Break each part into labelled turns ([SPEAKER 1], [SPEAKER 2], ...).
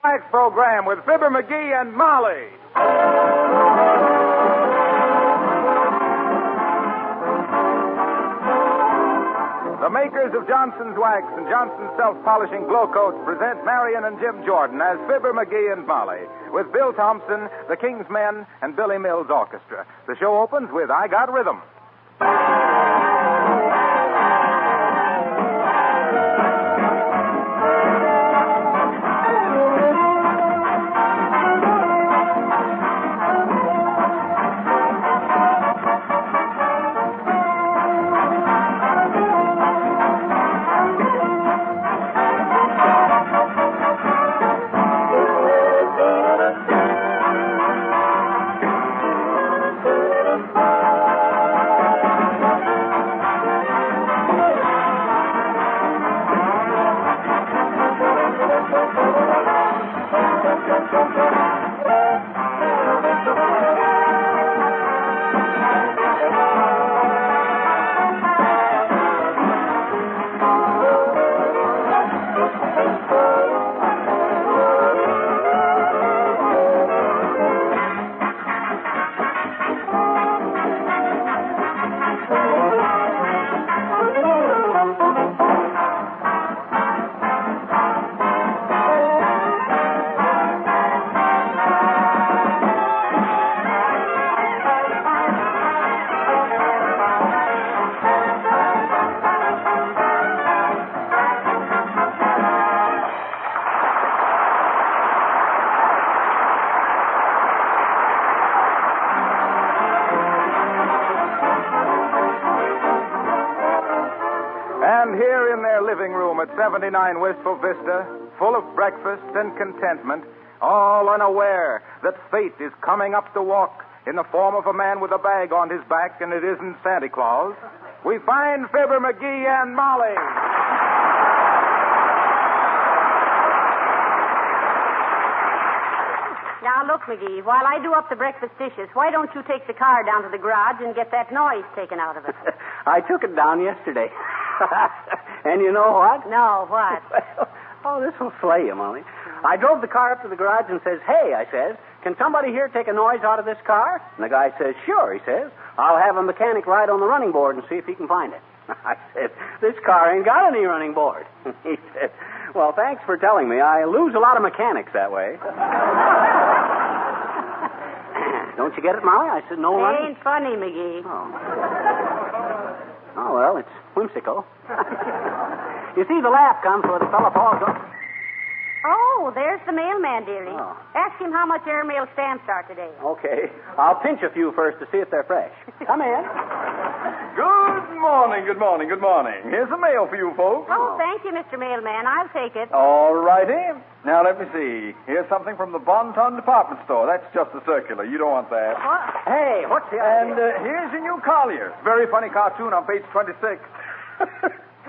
[SPEAKER 1] Wax program with Fibber McGee and Molly. The makers of Johnson's Wax and Johnson's Self-Polishing Glow Coats present Marion and Jim Jordan as Fibber McGee and Molly, with Bill Thompson, the King's Men, and Billy Mills Orchestra. The show opens with I Got Rhythm. Here in their living room at 79 Wistful Vista, full of breakfast and contentment, all unaware that fate is coming up the walk in the form of a man with a bag on his back, and it isn't Santa Claus, we find Fibber McGee and Molly.
[SPEAKER 2] Now, look, McGee, while I do up the breakfast dishes, why don't you take the car down to the garage and get that noise taken out of it?
[SPEAKER 3] I took it down yesterday. And you know what?
[SPEAKER 2] No, what?
[SPEAKER 3] Well, this will slay you, Molly. I drove the car up to the garage and says, hey, I says, can somebody here take a noise out of this car? And the guy says, sure, he says. I'll have a mechanic ride on the running board and see if he can find it. I said, this car ain't got any running board. He said, well, thanks for telling me. I lose a lot of mechanics that way. Don't you get it, Molly? I said, no
[SPEAKER 2] It ain't funny, McGee.
[SPEAKER 3] Oh, well, it's whimsical. You see, the laugh comes where the fellow falls off.
[SPEAKER 2] Oh, there's the mailman, dearie.
[SPEAKER 3] Oh.
[SPEAKER 2] Ask him how much airmail stamps are today.
[SPEAKER 3] Okay. I'll pinch a few first to see if they're fresh. Come in.
[SPEAKER 1] Good morning, good morning, good morning. Here's the mail for you folks.
[SPEAKER 2] Oh, thank you, Mr. Mailman. I'll take it.
[SPEAKER 1] All righty. Now, let me see. Here's something from the Bon Ton Department Store. That's just a circular. You don't want that.
[SPEAKER 2] What?
[SPEAKER 3] Hey, what's the
[SPEAKER 1] And
[SPEAKER 3] idea?
[SPEAKER 1] here's your new collier. Very funny cartoon on page 26.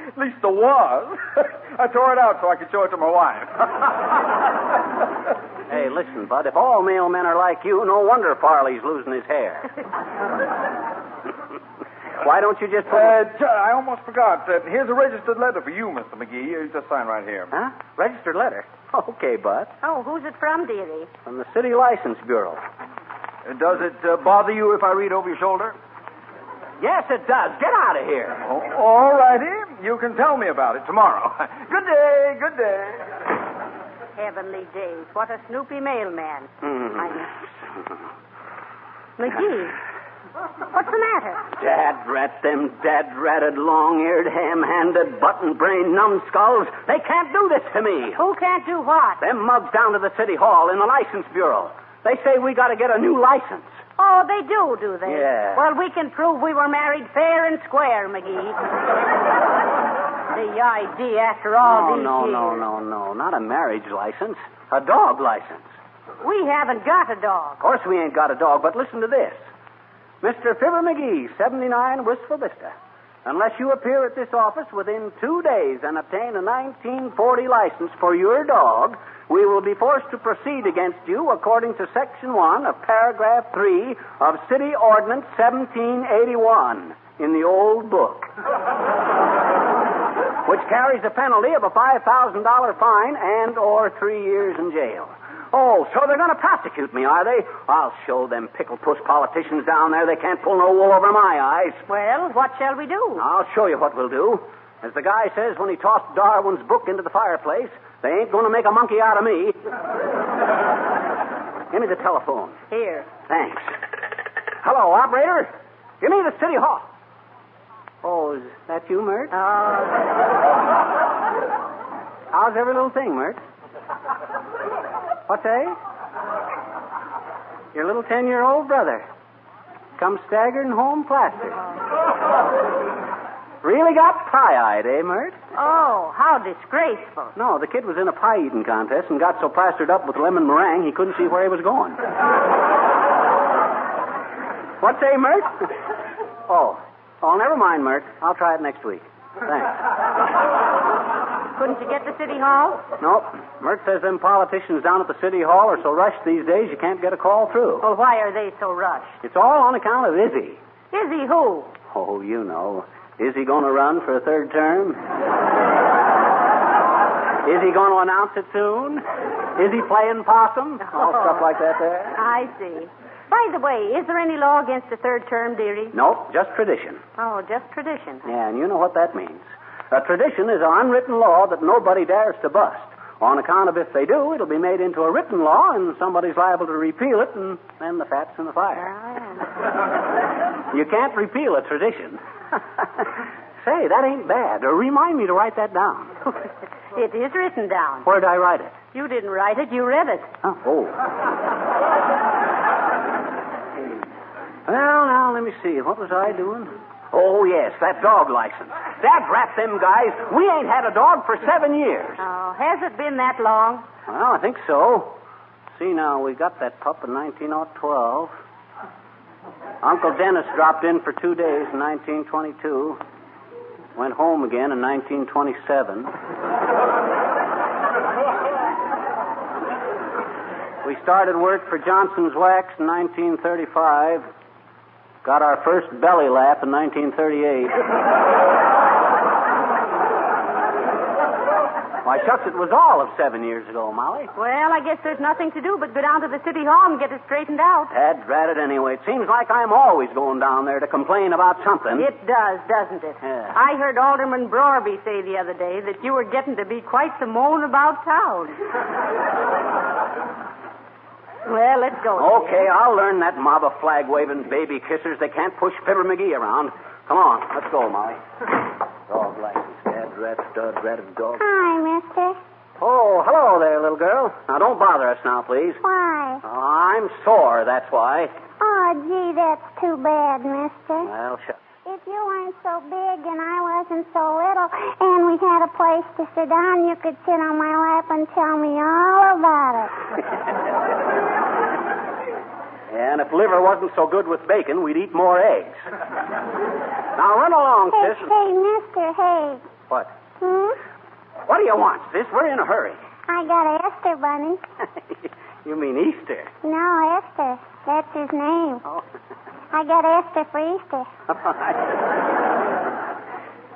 [SPEAKER 1] At least there was. I tore it out so I could show it to my wife.
[SPEAKER 3] Hey, listen, Bud. If all mailmen are like you, no wonder Farley's losing his hair. Why don't you just put...
[SPEAKER 1] I almost forgot. Here's a registered letter for you, Mr. McGee. You just sign right here.
[SPEAKER 3] Huh? Registered letter? Okay, Bud.
[SPEAKER 2] Oh, who's it from, dearie?
[SPEAKER 3] From the City License Bureau.
[SPEAKER 1] Does it bother you if I read over your shoulder?
[SPEAKER 3] Yes, it does. Get out of here.
[SPEAKER 1] Oh, all righty. You can tell me about it tomorrow. Good day, good day.
[SPEAKER 2] Heavenly days. What a snoopy mailman.
[SPEAKER 3] Mm-hmm.
[SPEAKER 2] McGee, what's the matter?
[SPEAKER 3] Them dad-ratted, long-eared, ham-handed, button-brained numbskulls. They can't do this to me.
[SPEAKER 2] Who can't do what?
[SPEAKER 3] Them mugs down to the City Hall in the License Bureau. They say we got to get a new license.
[SPEAKER 2] Oh, they do they?
[SPEAKER 3] Yeah.
[SPEAKER 2] Well, we can prove we were married fair and square, McGee. The idea after all these years.
[SPEAKER 3] No. Not a marriage license. A dog license.
[SPEAKER 2] We haven't got a dog.
[SPEAKER 3] Of course we ain't got a dog, but listen to this. Mr. Fibber McGee, 79 Wistful Vista. Unless you appear at this office within 2 days and obtain a 1940 license for your dog, we will be forced to proceed against you according to Section 1 of Paragraph 3 of City Ordinance 1781 in the old book. which carries a penalty of a $5,000 fine and or 3 years in jail. Oh, so they're going to prosecute me, are they? I'll show them pickle-puss politicians down there they can't pull no wool over my eyes.
[SPEAKER 2] Well, what shall we do?
[SPEAKER 3] I'll show you what we'll do. As the guy says when he tossed Darwin's book into the fireplace, they ain't going to make a monkey out of me. Give me the telephone.
[SPEAKER 2] Here.
[SPEAKER 3] Thanks. Hello, operator. Give me the city hall. Oh, is that you, Mert? How's every little thing, Mert? What's that? Your little 10-year-old brother. Come staggering home plastered. Really got pie-eyed, eh, Mert?
[SPEAKER 2] Oh, how disgraceful.
[SPEAKER 3] No, the kid was in a pie-eating contest and got so plastered up with lemon meringue he couldn't see where he was going. What say, Mert? Oh, never mind, Mert. I'll try it next week. Thanks.
[SPEAKER 2] Couldn't you get to City Hall?
[SPEAKER 3] Nope. Mert says them politicians down at the City Hall are so rushed these days you can't get a call through.
[SPEAKER 2] Well, why are they so rushed?
[SPEAKER 3] It's all on account of Izzy.
[SPEAKER 2] Izzy who?
[SPEAKER 3] Oh, you know. Is he going to run for a third term? Is he going to announce it soon? Is he playing possum? All stuff like that there.
[SPEAKER 2] I see. By the way, is there any law against a third term, dearie?
[SPEAKER 3] Nope, just tradition.
[SPEAKER 2] Oh, just tradition.
[SPEAKER 3] Yeah, and you know what that means. A tradition is an unwritten law that nobody dares to bust. On account of if they do, it'll be made into a written law, and somebody's liable to repeal it, and then the fat's in the fire. You can't repeal a tradition. Say, that ain't bad. Remind me to write that down.
[SPEAKER 2] It is written down.
[SPEAKER 3] Where'd I write it?
[SPEAKER 2] You didn't write it, you read it.
[SPEAKER 3] Oh. Well, now, let me see. What was I doing? Oh, yes, that dog license. Dad rat them guys. We ain't had a dog for 7 years.
[SPEAKER 2] Oh, has it been that long?
[SPEAKER 3] Well, I think so. See, now, we got that pup in 1912. Uncle Dennis dropped in for 2 days in 1922. Went home again in 1927. We started work for Johnson's Wax in 1935. Got our first belly laugh in 1938. Why, shucks, it was all of 7 years ago, Molly.
[SPEAKER 2] Well, I guess there's nothing to do but go down to the City Hall and get it straightened out.
[SPEAKER 3] Dad drat it anyway. It seems like I'm always going down there to complain about something.
[SPEAKER 2] It does, doesn't it?
[SPEAKER 3] Yeah.
[SPEAKER 2] I heard Alderman Brorby say the other day that you were getting to be quite the moan about town. Well, let's go.
[SPEAKER 3] Okay, I'll learn that mob of flag-waving baby kissers. They can't push Fibber McGee around. Come on, let's go, Molly. Dog license, dad, rat, stud, rat, dog.
[SPEAKER 4] Hi, mister.
[SPEAKER 3] Oh, hello there, little girl. Now, don't bother us now, please.
[SPEAKER 4] Why?
[SPEAKER 3] I'm sore, that's why.
[SPEAKER 4] Oh, gee, that's too bad, mister.
[SPEAKER 3] Well, shucks.
[SPEAKER 4] If you weren't so big and I wasn't so little and we had a place to sit down, you could sit on my lap and tell me all about it.
[SPEAKER 3] And if liver wasn't so good with bacon, we'd eat more eggs. Now, run along,
[SPEAKER 4] Hey,
[SPEAKER 3] sis.
[SPEAKER 4] hey, mister, hey.
[SPEAKER 3] What?
[SPEAKER 4] Hmm?
[SPEAKER 3] What do you want, sis? We're in a hurry.
[SPEAKER 4] I got a Esther bunny.
[SPEAKER 3] You mean Easter?
[SPEAKER 4] No, Esther. That's his name.
[SPEAKER 3] Oh.
[SPEAKER 4] I got Esther for Easter.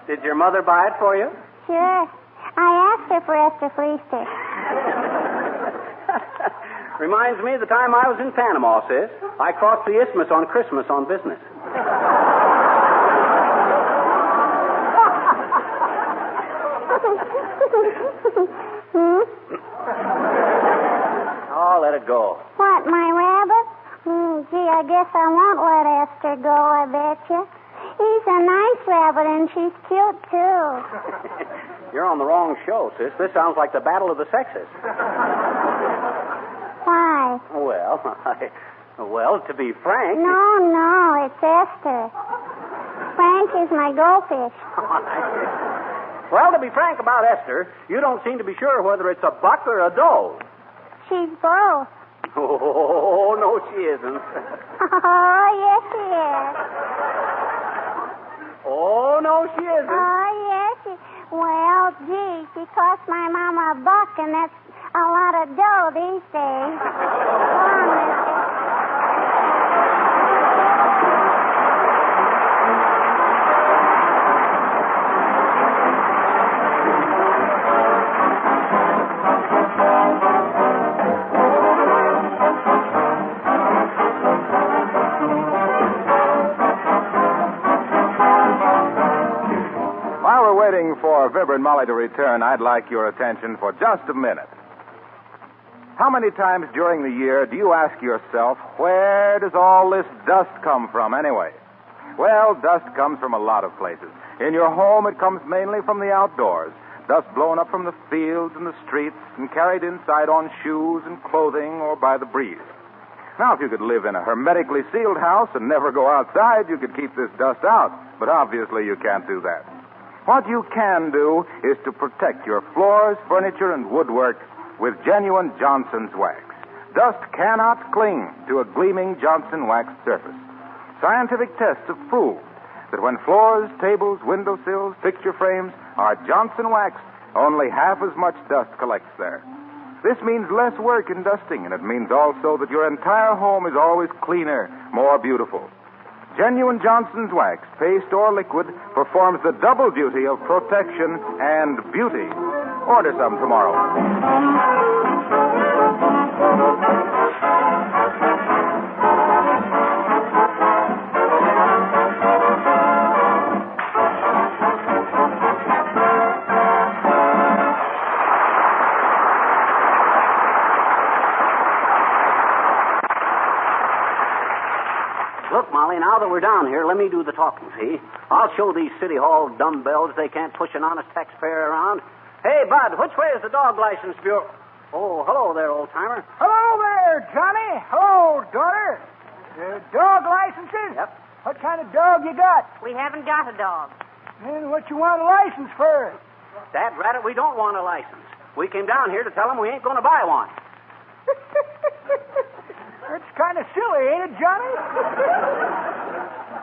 [SPEAKER 3] Did your mother buy it for you?
[SPEAKER 4] Sure. I asked her for Esther for Easter.
[SPEAKER 3] Reminds me of the time I was in Panama, sis. I crossed the isthmus on Christmas on business. Oh, let it go.
[SPEAKER 4] What, my rabbit? Gee, I guess I won't let Esther go, I betcha. He's a nice rabbit, and she's cute, too.
[SPEAKER 3] You're on the wrong show, sis. This sounds like the battle of the sexes.
[SPEAKER 4] Why?
[SPEAKER 3] Well, to be frank...
[SPEAKER 4] No, it's Esther. Frank is my goldfish.
[SPEAKER 3] Well, to be frank about Esther, you don't seem to be sure whether it's a buck or a doe.
[SPEAKER 4] She's both.
[SPEAKER 3] Oh, no, she isn't.
[SPEAKER 4] Oh, yes, she is.
[SPEAKER 3] Oh, no, she isn't.
[SPEAKER 4] Oh, yes, she... Well, gee, she cost my mama $1, and that's a lot of dough these days. Go on, mister.
[SPEAKER 1] for Fibber and Molly to return, I'd like your attention for just a minute. How many times during the year do you ask yourself, where does all this dust come from anyway? Well, dust comes from a lot of places. In your home, it comes mainly from the outdoors. Dust blown up from the fields and the streets and carried inside on shoes and clothing or by the breeze. Now, if you could live in a hermetically sealed house and never go outside, you could keep this dust out. But obviously you can't do that. What you can do is to protect your floors, furniture, and woodwork with genuine Johnson's wax. Dust cannot cling to a gleaming Johnson wax surface. Scientific tests have proved that when floors, tables, windowsills, picture frames are Johnson waxed, only half as much dust collects there. This means less work in dusting, and it means also that your entire home is always cleaner, more beautiful. Genuine Johnson's wax, paste or liquid, performs the double duty of protection and beauty. Order some tomorrow.
[SPEAKER 3] Look, Molly, now that we're down here, let me do the talking, see? I'll show these City Hall dumbbells they can't push an honest taxpayer around. Hey, Bud, which way is the dog license bureau? Oh, hello there, old-timer.
[SPEAKER 5] Hello there, Johnny. Hello, daughter. Dog licenses?
[SPEAKER 3] Yep.
[SPEAKER 5] What kind of dog you got?
[SPEAKER 2] We haven't got a dog.
[SPEAKER 5] And what you want a license for?
[SPEAKER 3] Dad, rat it, we don't want a license. We came down here to tell them we ain't going to buy one.
[SPEAKER 5] That's kind of silly, ain't it, Johnny?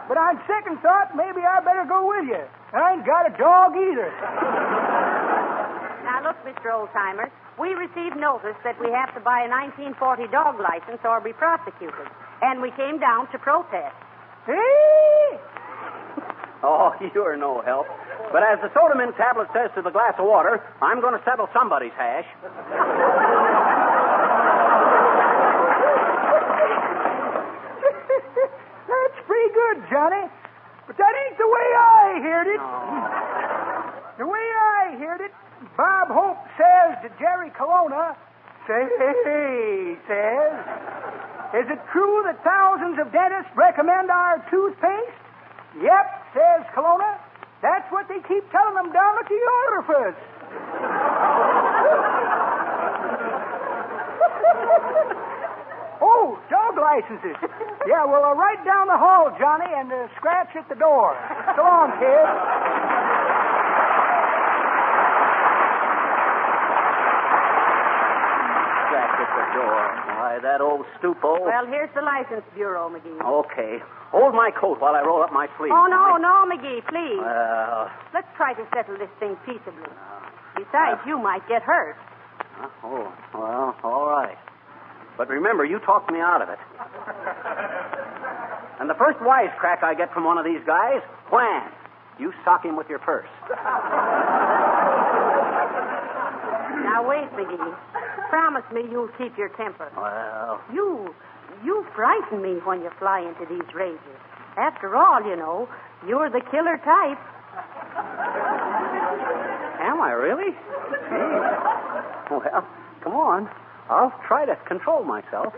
[SPEAKER 5] But on second thought, maybe I better go with you. I ain't got a dog either.
[SPEAKER 2] Now, look, Mr. Oldtimer, we received notice that we have to buy a 1940 dog license or be prosecuted. And we came down to protest.
[SPEAKER 5] Hey!
[SPEAKER 3] Oh, you're no help. But as the Sodamine tablet says to the glass of water, I'm going to settle somebody's hash.
[SPEAKER 5] That's pretty good, Johnny. But that ain't the way I heard it. The way I heard it, Bob Hope says to Jerry Colonna, says, is it true that thousands of dentists recommend our toothpaste? Yep, says Colonna. That's what they keep telling them down at the orifice. Oh, dog licenses. Yeah, well, right down the hall, Johnny, and scratch at the door. So long, kid.
[SPEAKER 3] Scratch at the door. Why, that old stupo.
[SPEAKER 2] Well, here's the license bureau, McGee.
[SPEAKER 3] Okay. Hold my coat while I roll up my sleeve.
[SPEAKER 2] Oh, no, McGee, please.
[SPEAKER 3] Well...
[SPEAKER 2] Let's try to settle this thing peaceably. Besides, you might get hurt.
[SPEAKER 3] Oh, well, all right. But remember, you talked me out of it. And the first wisecrack I get from one of these guys, wham, you sock him with your purse.
[SPEAKER 2] Now, wait, McGee. Promise me you'll keep your temper.
[SPEAKER 3] Well...
[SPEAKER 2] You frighten me when you fly into these rages. After all, you know, you're the killer type.
[SPEAKER 3] Am I really? Gee. Well, come on. I'll try to control myself.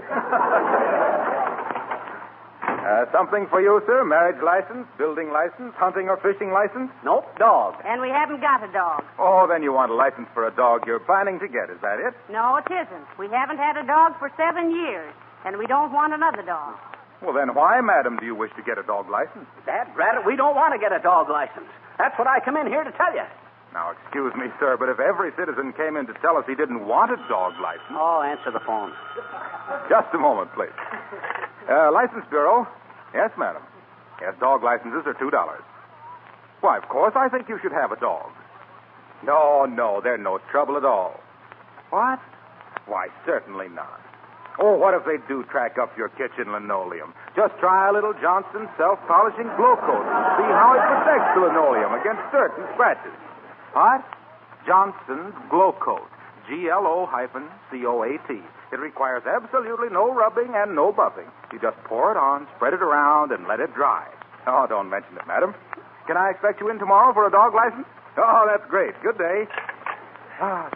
[SPEAKER 1] Something for you, sir? Marriage license, building license, hunting or fishing license?
[SPEAKER 3] Nope, dog.
[SPEAKER 2] And we haven't got a dog.
[SPEAKER 1] Oh, then you want a license for a dog you're planning to get, is that it?
[SPEAKER 2] No, it isn't. We haven't had a dog for 7 years, and we don't want another dog.
[SPEAKER 1] Well, then why, madam, do you wish to get a dog license?
[SPEAKER 3] Dad, rat it, we don't want to get a dog license. That's what I come in here to tell you.
[SPEAKER 1] Now, excuse me, sir, but if every citizen came in to tell us he didn't want a dog license...
[SPEAKER 3] Oh, answer the phone.
[SPEAKER 1] Just a moment, please. License Bureau. Yes, madam. Yes, dog licenses are $2. Why, of course, I think you should have a dog. No, they're no trouble at all. What? Why, certainly not. Oh, what if they do track up your kitchen linoleum? Just try a little Johnson self-polishing glow coat and see how it protects the linoleum against dirt and scratches. What? Johnson's Glow Coat. GLO-COAT. It requires absolutely no rubbing and no buffing. You just pour it on, spread it around, and let it dry. Oh, don't mention it, madam. Can I expect you in tomorrow for a dog license? Oh, that's great. Good day.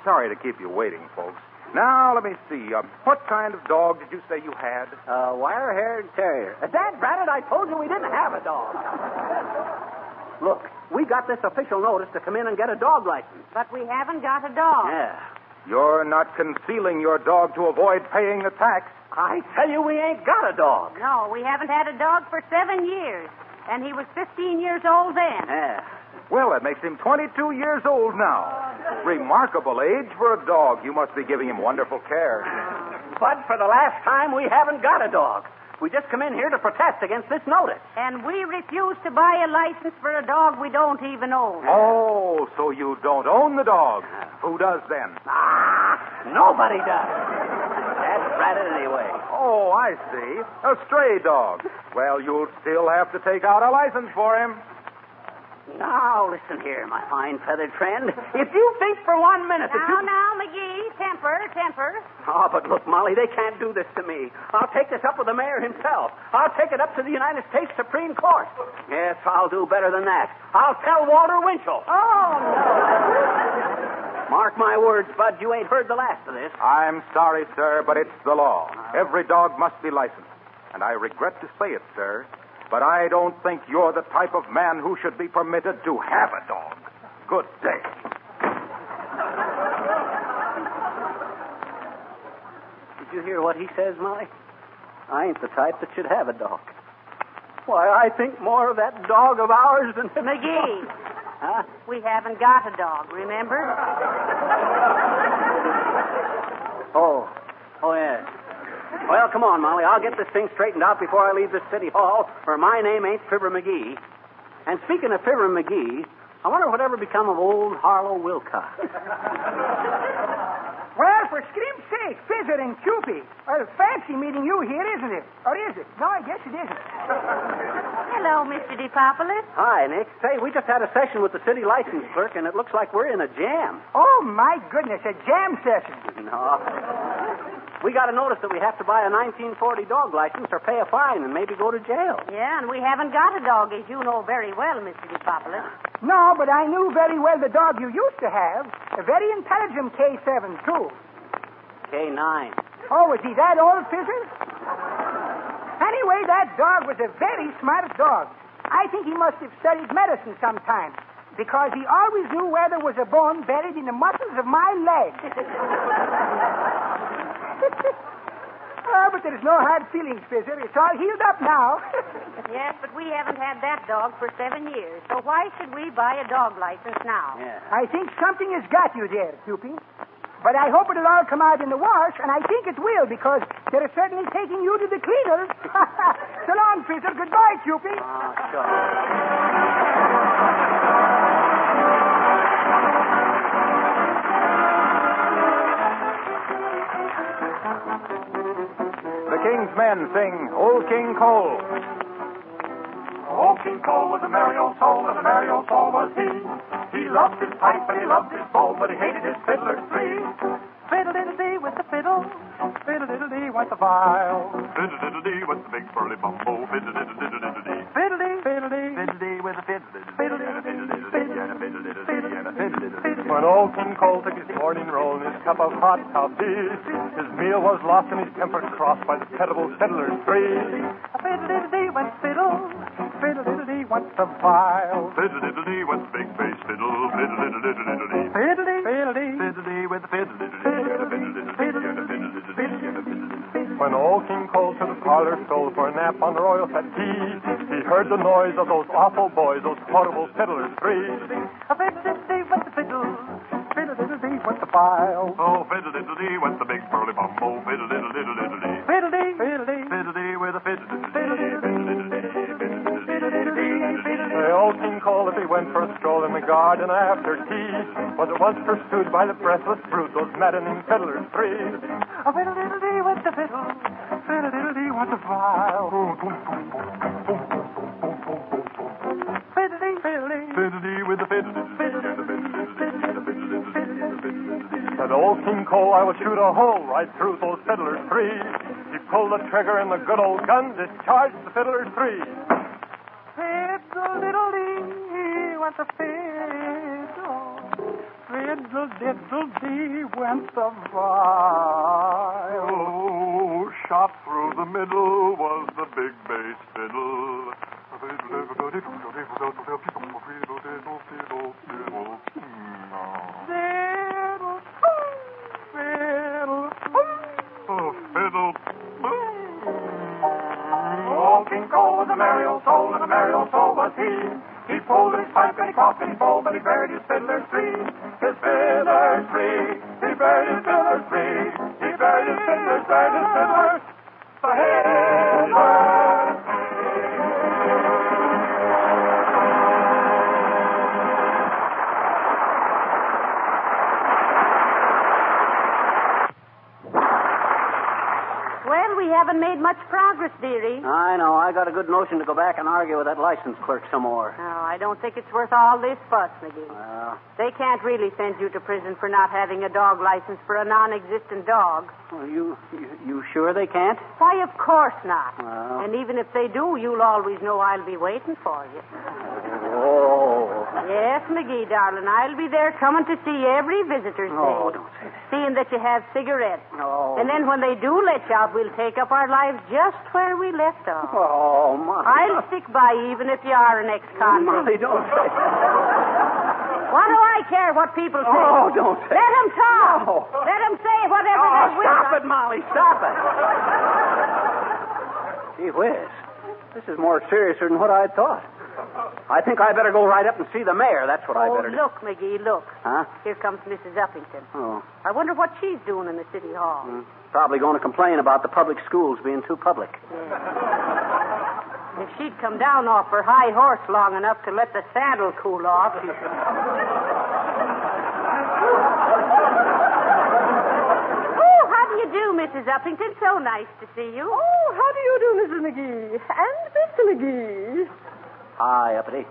[SPEAKER 1] Sorry to keep you waiting, folks. Now, let me see. What kind of dog did you say you had?
[SPEAKER 3] Wire-haired terrier. Dad, Braddock, I told you we didn't have a dog. Look, we got this official notice to come in and get a dog license.
[SPEAKER 2] But we haven't got a dog.
[SPEAKER 3] Yeah.
[SPEAKER 1] You're not concealing your dog to avoid paying the tax.
[SPEAKER 3] I tell you, we ain't got a dog.
[SPEAKER 2] No, we haven't had a dog for 7 years. And he was 15 years old then.
[SPEAKER 3] Yeah.
[SPEAKER 1] Well, that makes him 22 years old now. Remarkable age for a dog. You must be giving him wonderful care.
[SPEAKER 3] But for the last time, we haven't got a dog. We just come in here to protest against this notice.
[SPEAKER 2] And we refuse to buy a license for a dog we don't even own.
[SPEAKER 1] Oh, so you don't own the dog. Who does then?
[SPEAKER 3] Nobody does. That's Braddock anyway.
[SPEAKER 1] Oh, I see. A stray dog. Well, you'll still have to take out a license for him.
[SPEAKER 3] Now, listen here, my fine feathered friend. If you think for 1 minute that you...
[SPEAKER 2] Now, McGee, temper.
[SPEAKER 3] Oh, but look, Molly, they can't do this to me. I'll take this up with the mayor himself. I'll take it up to the United States Supreme Court. Yes, I'll do better than that. I'll tell Walter Winchell.
[SPEAKER 2] Oh, no.
[SPEAKER 3] Mark my words, Bud, you ain't heard the last of this.
[SPEAKER 1] I'm sorry, sir, but it's the law. Every dog must be licensed. And I regret to say it, sir, but I don't think you're the type of man who should be permitted to have a dog. Good day.
[SPEAKER 3] Did you hear what he says, Molly? I ain't the type that should have a dog. Why, I think more of that dog of ours than...
[SPEAKER 2] McGee.
[SPEAKER 3] Huh?
[SPEAKER 2] We haven't got a dog, remember?
[SPEAKER 3] Oh, yes. Well, come on, Molly. I'll get this thing straightened out before I leave the city hall, or my name ain't Fibber McGee. And speaking of Fibber McGee, I wonder whatever become of old Harlow Wilcox.
[SPEAKER 5] Well, for scream's sake, Fizzer and Cupid. Well, fancy meeting you here, isn't it? Or is it? No, I guess it isn't.
[SPEAKER 2] Hello, Mr. DePopulis.
[SPEAKER 3] Hi, Nick. Say, we just had a session with the city license clerk, and it looks like we're in a jam.
[SPEAKER 5] Oh, my goodness, a jam session.
[SPEAKER 3] No. We got a notice that we have to buy a 1940 dog license or pay a fine and maybe go to jail.
[SPEAKER 2] Yeah, and we haven't got a dog, as you know very well, Mr. DePopulis.
[SPEAKER 5] No, but I knew very well the dog you used to have. A very intelligent K7, too.
[SPEAKER 3] K9.
[SPEAKER 5] Oh, was he that old, Fizzer? Anyway, that dog was a very smart dog. I think he must have studied medicine sometime, because he always knew where there was a bone buried in the muscles of my leg. But there's no hard feelings, Fizzer. It's all healed up now.
[SPEAKER 2] Yes, but we haven't had that dog for 7 years. So why should we buy a dog license now?
[SPEAKER 3] Yeah.
[SPEAKER 5] I think something has got you there, Cupid. But I hope it'll all come out in the wash, and I think it will, because they're certainly taking you to the cleaners. So long, Fizzer. Goodbye, Cupid.
[SPEAKER 3] Oh, sure.
[SPEAKER 1] The King's men sing Old King Cole.
[SPEAKER 6] Old King Cole was a merry old soul, and a merry old soul was he. He loved his pipe and he loved his bowl, but he hated his fiddler tree.
[SPEAKER 7] Fiddle-diddle-dee with the fiddle, fiddle-diddle-dee with the viol.
[SPEAKER 6] Fiddle-diddle-dee with the big burly bumbo, fiddle-diddle-diddle-dee.
[SPEAKER 7] Fiddle-dee, fiddle-dee,
[SPEAKER 6] Fiddle-dee with the fiddle-diddle-dee.
[SPEAKER 7] When old King Cole took his morning roll in his cup of hot coffee, his meal was lost and his temper crossed by the terrible fiddler's tree. Fiddle-diddle-dee went fiddle, fiddle-diddle-dee went the viol.
[SPEAKER 6] Fiddle-diddle-dee with the big bass fiddle, fiddle-diddle-diddle-dee.
[SPEAKER 7] Fiddle-dee, fiddle-dee,
[SPEAKER 6] Fiddle-dee with the fiddle-diddle-dee.
[SPEAKER 7] when old King Cole to the parlor stole for a nap on the royal settee, he heard the noise of those awful boys, those horrible fiddlers three. Fiddle-diddle-dee went the fiddle, fiddle-diddle-dee went the viol.
[SPEAKER 6] Oh, fiddle-diddle-dee went the big burly bumbo, fiddle-diddle-diddle-dee.
[SPEAKER 7] Fiddle-dee, fiddle-dee,
[SPEAKER 6] Fiddle-dee with a fiddle-diddle-dee.
[SPEAKER 7] the old King Cole, if he went for a stroll in the garden after tea, was at once pursued by the breathless brute, those maddening fiddlers three. Fiddle-diddle-dee went the fiddle, fiddle-diddle-dee went the viol. Fiddle-dee, fiddle-dee,
[SPEAKER 6] Fiddle-dee with the fiddle-diddle-dee.
[SPEAKER 7] said old King Cole, I will shoot a hole right through those fiddlers three. He pulled the trigger and the good old gun discharged the fiddlers three. Fiddle-diddle-dee went the fiddle. Fiddle-diddle-dee went the viol. Shot through the middle was the big bass fiddle. Fiddle.
[SPEAKER 6] Oh, King Cole was a merry old soul, and a merry old soul was he. He pulled his pipe and he coughed and he bowled, but he buried his fiddler's tree. His fiddler's tree. He buried his fiddler's tree. He buried his fiddler's, buried his fiddler's. The fiddler's
[SPEAKER 2] Well, we haven't made much progress, dearie.
[SPEAKER 3] I know. I got a good notion to go back and argue with that license clerk some more.
[SPEAKER 2] No, I don't think it's worth all this fuss, McGee.
[SPEAKER 3] Well,
[SPEAKER 2] They can't really send you to prison for not having a dog license for a non-existent dog.
[SPEAKER 3] you sure they can't?
[SPEAKER 2] Why, of course not.
[SPEAKER 3] Well.
[SPEAKER 2] And even if they do, you'll always know I'll be waiting for you.
[SPEAKER 3] Oh.
[SPEAKER 2] Yes, McGee, darling, I'll be there coming to see every visitor's day.
[SPEAKER 3] Oh, don't say that.
[SPEAKER 2] Seeing that you have cigarettes.
[SPEAKER 3] Oh.
[SPEAKER 2] And then when they do let you out, we'll take up our lives just where we left off.
[SPEAKER 3] Oh, Molly.
[SPEAKER 2] I'll stick by you even if you are an ex-convict.
[SPEAKER 3] Molly, don't say that.
[SPEAKER 2] What do I care what people say?
[SPEAKER 3] Oh, don't say
[SPEAKER 2] Let them talk.
[SPEAKER 3] No.
[SPEAKER 2] Let them say whatever
[SPEAKER 3] Oh,
[SPEAKER 2] they wish.
[SPEAKER 3] stop it, Molly. Stop it. Gee whiz. This is more serious than what I thought. I think I better go right up and see the mayor. That's what I better do.
[SPEAKER 2] Look, McGee, look.
[SPEAKER 3] Huh?
[SPEAKER 2] Here comes Mrs. Uppington.
[SPEAKER 3] Oh.
[SPEAKER 2] I wonder what she's doing in the city hall.
[SPEAKER 3] Probably going to complain about the public schools being too public.
[SPEAKER 2] If she'd come down off her high horse long enough to let the saddle cool off, she'd... Oh, how do you do, Mrs. Uppington? So nice to see you.
[SPEAKER 8] Oh, how do you do, Mrs. McGee? And Mr. McGee.
[SPEAKER 3] Hi, Uppity.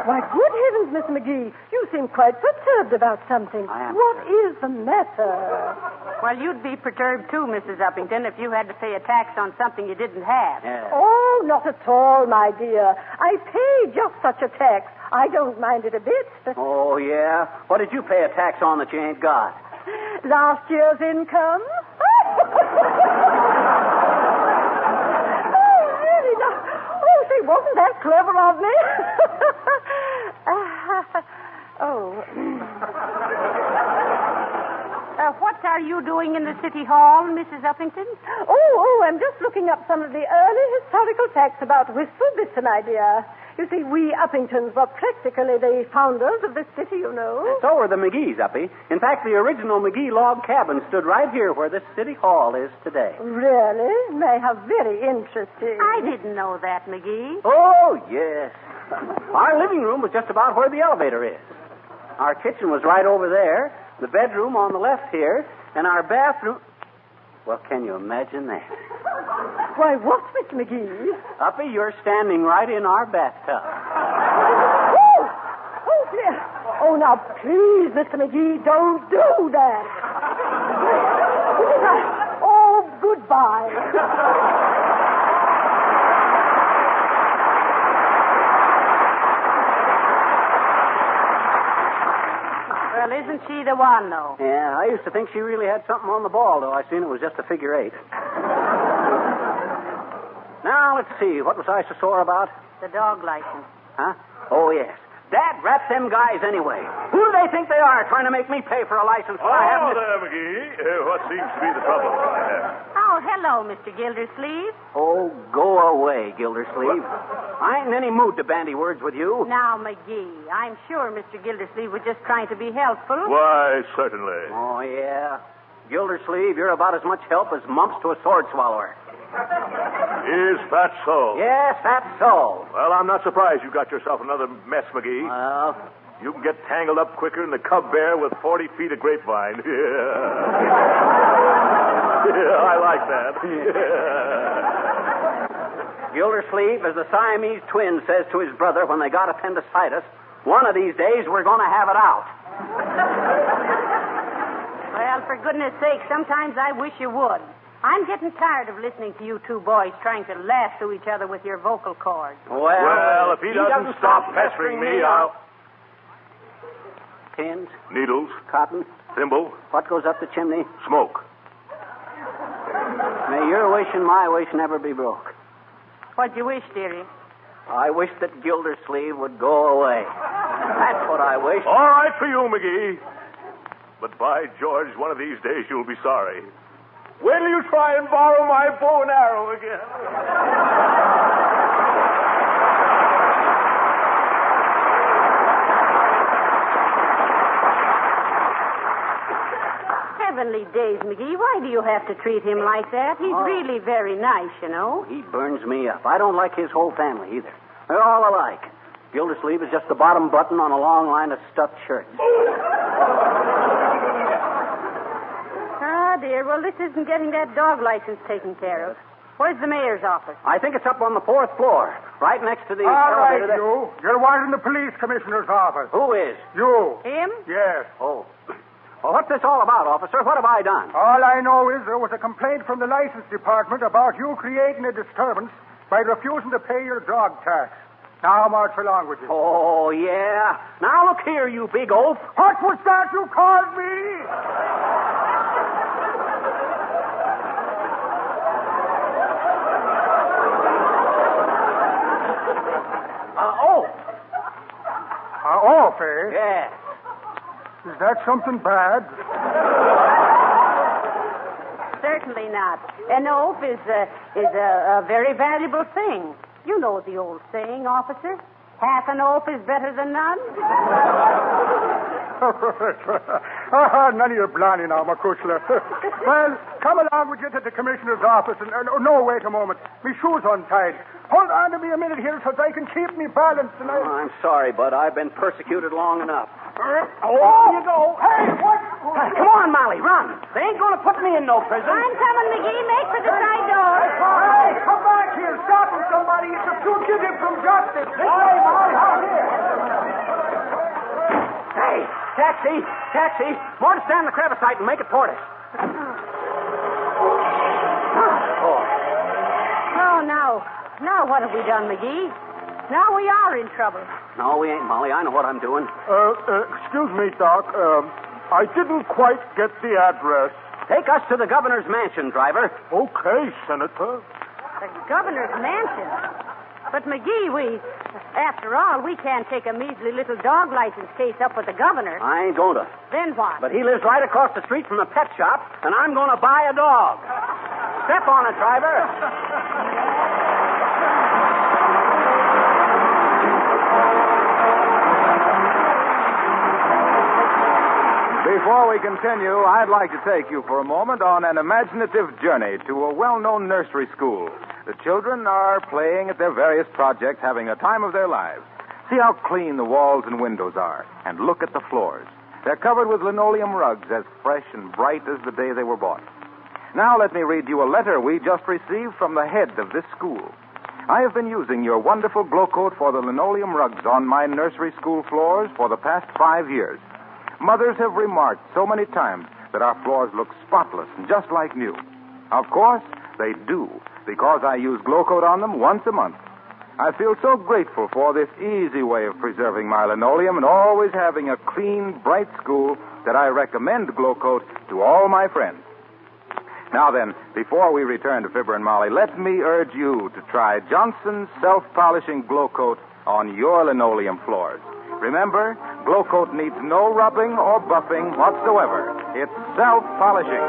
[SPEAKER 8] Why, good heavens, Miss McGee. You seem quite perturbed about something.
[SPEAKER 3] I am
[SPEAKER 8] What is the matter?
[SPEAKER 2] Well, you'd be perturbed, too, Mrs. Uppington, if you had to pay a tax on something you didn't have.
[SPEAKER 3] Yeah.
[SPEAKER 8] Oh, not at all, my dear. I pay just such a tax. I don't mind it a bit.
[SPEAKER 3] Oh, yeah? What did you pay a tax on that you ain't got?
[SPEAKER 8] Last year's income? Say, wasn't that clever of me?
[SPEAKER 2] What are you doing in the city hall, Mrs. Uppington?
[SPEAKER 8] Oh, I'm just looking up some of the early historical facts about Wistful Vista, my dear. You see, we Uppingtons were practically the founders of this city, you know.
[SPEAKER 3] So were the McGees, Uppy. In fact, the original McGee log cabin stood right here where this city hall is today.
[SPEAKER 8] Really? May how very interesting.
[SPEAKER 2] I didn't know that, McGee.
[SPEAKER 3] Oh, yes. Our living room was just about where the elevator is. Our kitchen was right over there, the bedroom on the left here, and our bathroom... Well, can you imagine that?
[SPEAKER 8] Why, what, Mr. McGee?
[SPEAKER 3] Uppy, you're standing right in our bathtub.
[SPEAKER 8] Oh, dear. Oh, now, please, Mr. McGee, don't do that. Oh, goodbye.
[SPEAKER 2] Well, isn't she the one, though?
[SPEAKER 3] Yeah, I used to think she really had something on the ball, though I seen it was just a figure 8. Now, let's see. What was I so sore about?
[SPEAKER 2] The dog license.
[SPEAKER 3] Huh? Oh, yes. Dad, rap them guys anyway. Who do they think they are trying to make me pay for a license when I haven't...
[SPEAKER 9] there, McGee. What seems to be the trouble?
[SPEAKER 2] Oh, hello, Mr. Gildersleeve.
[SPEAKER 3] Oh, go away, Gildersleeve. I ain't in any mood to bandy words with you.
[SPEAKER 2] Now, McGee, I'm sure Mr. Gildersleeve was just trying to be helpful.
[SPEAKER 9] Why, certainly.
[SPEAKER 3] Oh, yeah. Gildersleeve, you're about as much help as mumps to a sword swallower.
[SPEAKER 9] Is that so?
[SPEAKER 3] Yes, that's so.
[SPEAKER 9] Well, I'm not surprised you got yourself another mess, McGee.
[SPEAKER 3] Well,
[SPEAKER 9] You can get tangled up quicker than the cub bear with 40 feet of grapevine. Yeah, I like that.
[SPEAKER 3] Gildersleeve, as the Siamese twin says to his brother when they got appendicitis, one of these days we're going to have it out.
[SPEAKER 2] Well, for goodness sake, sometimes I wish you would. I'm getting tired of listening to you two boys trying to lasso each other with your vocal cords.
[SPEAKER 9] Well, if he doesn't stop pestering me, I'll...
[SPEAKER 3] Tins?
[SPEAKER 9] Needles.
[SPEAKER 3] Cotton?
[SPEAKER 9] Thimble.
[SPEAKER 3] What goes up the chimney?
[SPEAKER 9] Smoke.
[SPEAKER 3] May your wish and my wish never be broke.
[SPEAKER 2] What'd you wish, dearie?
[SPEAKER 3] I wish that Gildersleeve would go away. That's what I wish.
[SPEAKER 9] All right for you, McGee. But by George, one of these days you'll be sorry. Wait till you try and borrow my bow and arrow again.
[SPEAKER 2] Heavenly days, McGee. Why do you have to treat him like that? He's really very nice, you know.
[SPEAKER 3] He burns me up. I don't like his whole family either. They're all alike. Gildersleeve is just the bottom button on a long line of stuffed shirts.
[SPEAKER 2] Ah, dear. Well, this isn't getting that dog license taken care of. Where's the mayor's office?
[SPEAKER 3] I think it's up on the 4th floor, right next to the
[SPEAKER 6] All right,
[SPEAKER 3] elevator.
[SPEAKER 6] you. You're wanted in the police commissioner's office.
[SPEAKER 3] Who is?
[SPEAKER 6] You.
[SPEAKER 2] Him?
[SPEAKER 6] Yes.
[SPEAKER 3] Oh. Well, what's this all about, officer? What have I done?
[SPEAKER 6] All I know is there was a complaint from the license department about you creating a disturbance by refusing to pay your dog tax. Now march along with you.
[SPEAKER 3] Oh, yeah. Now look here, you big oaf.
[SPEAKER 6] What was that you called me?
[SPEAKER 3] Oaf.
[SPEAKER 6] Off, eh?
[SPEAKER 3] Yeah.
[SPEAKER 6] Is that something bad?
[SPEAKER 2] Certainly not. An oaf is a very valuable thing. You know the old saying, officer. Half an oaf is better than none.
[SPEAKER 6] None of your blarney now, McCushler. Well, come along with you to the commissioner's office. And, no, wait a moment. Me shoes untied. Hold on to me a minute here so I can keep me balanced. And
[SPEAKER 3] Oh, I'm sorry, Bud. I've been persecuted long enough.
[SPEAKER 6] Oh, you go. Hey, what?
[SPEAKER 3] Come on, Molly, run. They ain't going to put me in no prison.
[SPEAKER 2] I'm coming, McGee. Make for the side door.
[SPEAKER 6] Hey, come back here. Stop him, somebody. It's a fugitive from justice. This way, Molly. Out here.
[SPEAKER 3] Hey, taxi. More to stand in the crevice light and make it toward us.
[SPEAKER 2] Oh, now what have we done, McGee? Now we are in trouble.
[SPEAKER 3] No, we ain't, Molly. I know what I'm doing.
[SPEAKER 6] Excuse me, Doc. I didn't quite get the address.
[SPEAKER 3] Take us to the governor's mansion, driver.
[SPEAKER 6] Okay, Senator.
[SPEAKER 2] The governor's mansion. But, McGee, after all, we can't take a measly little dog license case up with the governor.
[SPEAKER 3] I ain't going to.
[SPEAKER 2] Then what?
[SPEAKER 3] But he lives right across the street from the pet shop, and I'm going to buy a dog. Step on it, driver.
[SPEAKER 1] Before we continue, I'd like to take you for a moment on an imaginative journey to a well-known nursery school. The children are playing at their various projects, having a time of their lives. See how clean the walls and windows are, and look at the floors. They're covered with linoleum rugs as fresh and bright as the day they were bought. Now let me read you a letter we just received from the head of this school. I have been using your wonderful glow coat for the linoleum rugs on my nursery school floors for the past 5 years. Mothers have remarked so many times that our floors look spotless and just like new. Of course, they do, because I use glow coat on them once a month. I feel so grateful for this easy way of preserving my linoleum and always having a clean, bright school that I recommend glow coat to all my friends. Now then, before we return to Fibber and Molly, let me urge you to try Johnson's self-polishing glow coat on your linoleum floors. Remember, glow coat needs no rubbing or buffing whatsoever. It's self-polishing.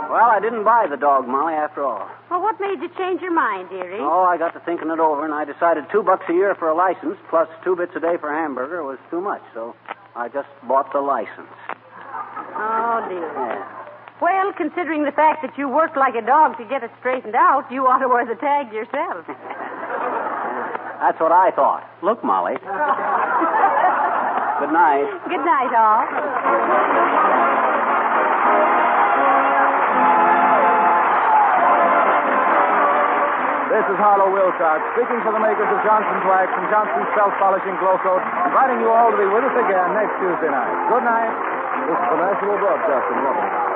[SPEAKER 3] Well, I didn't buy the dog, Molly, after all.
[SPEAKER 2] Well, what made you change your mind, dearie?
[SPEAKER 3] Oh, I got to thinking it over, and I decided $2 a year for a license plus 2 bits a day for a hamburger was too much, so I just bought the license.
[SPEAKER 2] Oh, dear.
[SPEAKER 3] Yeah.
[SPEAKER 2] Well, considering the fact that you worked like a dog to get it straightened out, you ought to wear the tag yourself.
[SPEAKER 3] That's what I thought. Look, Molly. Good night.
[SPEAKER 2] Good night, all.
[SPEAKER 1] This is Harlow Wilcox, speaking for the makers of Johnson's Wax and Johnson's Self-Polishing Glow Coat, inviting you all to be with us again next Tuesday night. Good night.
[SPEAKER 10] This is the National Broadcasting Company.